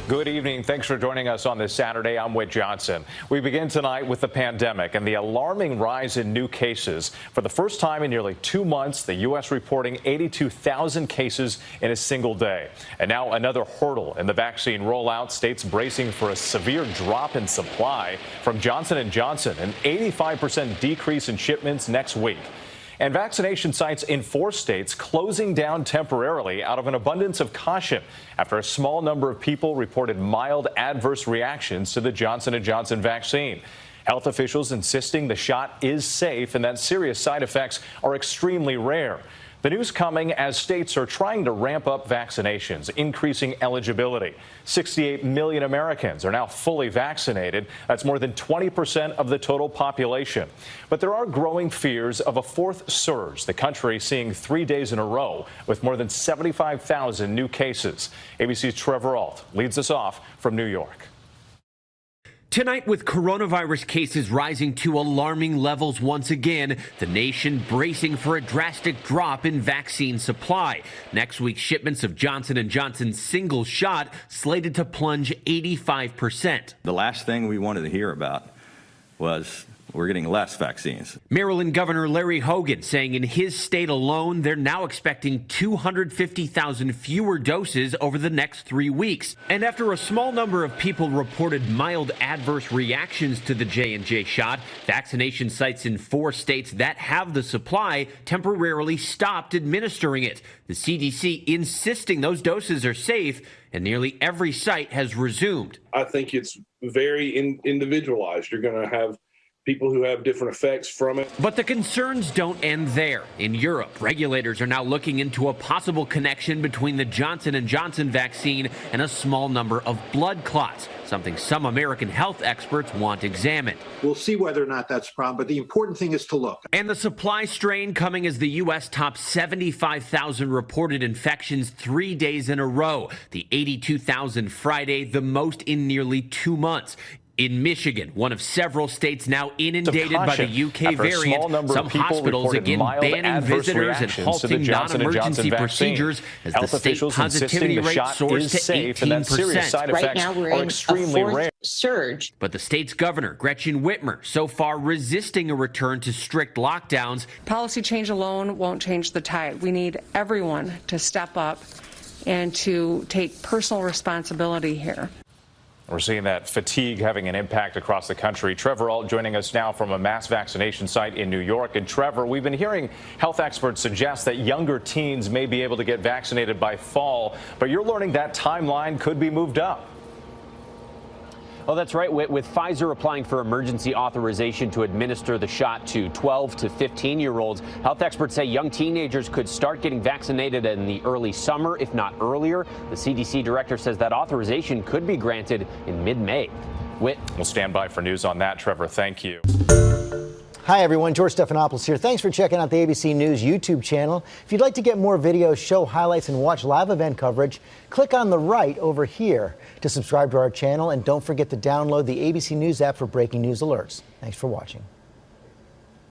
Good evening. Thanks for joining us on this Saturday. I'm Whit Johnson. We begin tonight with the pandemic and the alarming rise in new cases. For the first time in nearly 2 months, the U.S. reporting 82,000 cases in a single day. And now another hurdle in the vaccine rollout. States bracing for a severe drop in supply from Johnson & Johnson, an 85% decrease in shipments next week. And vaccination sites in 4 states closing down temporarily out of an abundance of caution after a small number of people reported mild adverse reactions to the Johnson & Johnson vaccine. Health officials insisting the shot is safe and that serious side effects are extremely rare. The news coming as states are trying to ramp up vaccinations, increasing eligibility. 68 million Americans are now fully vaccinated. That's more than 20% of the total population. But there are growing fears of a 4th surge, the country seeing 3 days in a row with more than 75,000 new cases. ABC's Trevor Ault leads us off from New York. Tonight, with coronavirus cases rising to alarming levels once again, the nation bracing for a drastic drop in vaccine supply. Next week's shipments of Johnson & Johnson's single shot slated to plunge 85%. The last thing we wanted to hear about was we're getting less vaccines. Maryland Governor Larry Hogan saying in his state alone, they're now expecting 250,000 fewer doses over the next 3 weeks. And after a small number of people reported mild adverse reactions to the J&J shot, vaccination sites in 4 states that have the supply temporarily stopped administering it. The CDC insisting those doses are safe, and nearly every site has resumed. I think it's very individualized. You're going to have people who have different effects from it. But the concerns don't end there. In Europe, regulators are now looking into a possible connection between the Johnson & Johnson vaccine and a small number of blood clots, something some American health experts want examined. We'll see whether or not that's a problem, but the important thing is to look. And the supply strain coming as the U.S. tops 75,000 reported infections 3 days in a row. The 82,000 Friday, the most in nearly 2 months. In Michigan, one of several states now inundated by the UK variant, some hospitals again banning visitors and halting non-emergency procedures as the state positivity rate soars to 18%. Right now we're in a 4th surge. But the state's governor, Gretchen Whitmer, so far resisting a return to strict lockdowns. Policy change alone won't change the tide. We need everyone to step up and to take personal responsibility here. We're seeing that fatigue having an impact across the country. Trevor Ault joining us now from a mass vaccination site in New York. And Trevor, we've been hearing health experts suggest that younger teens may be able to get vaccinated by fall, but you're learning that timeline could be moved up. Oh, that's right. With Pfizer applying for emergency authorization to administer the shot to 12 to 15-year-olds, health experts say young teenagers could start getting vaccinated in the early summer, if not earlier. The CDC director says that authorization could be granted in mid-May. Whit. We'll stand by for news on that, Trevor. Thank you. Hi, everyone. George Stephanopoulos here. Thanks for checking out the ABC News YouTube channel. If you'd like to get more videos, show highlights, and watch live event coverage, click on the right over here to subscribe to our channel. And don't forget to download the ABC News app for breaking news alerts. Thanks for watching.